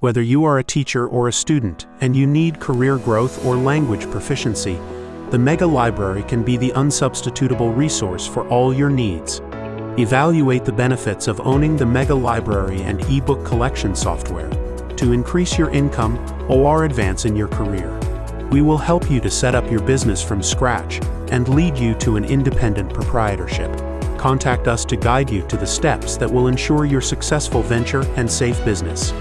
Whether you are a teacher or a student and you need career growth or language proficiency, the Mega Library can be the unsubstitutable resource for all your needs. Evaluate the benefits of owning the Mega Library and ebook collection software to increase your income or advance in your career. We will help you to set up your business from scratch and lead you to an independent proprietorship. Contact us to guide you to the steps that will ensure your successful venture and safe business.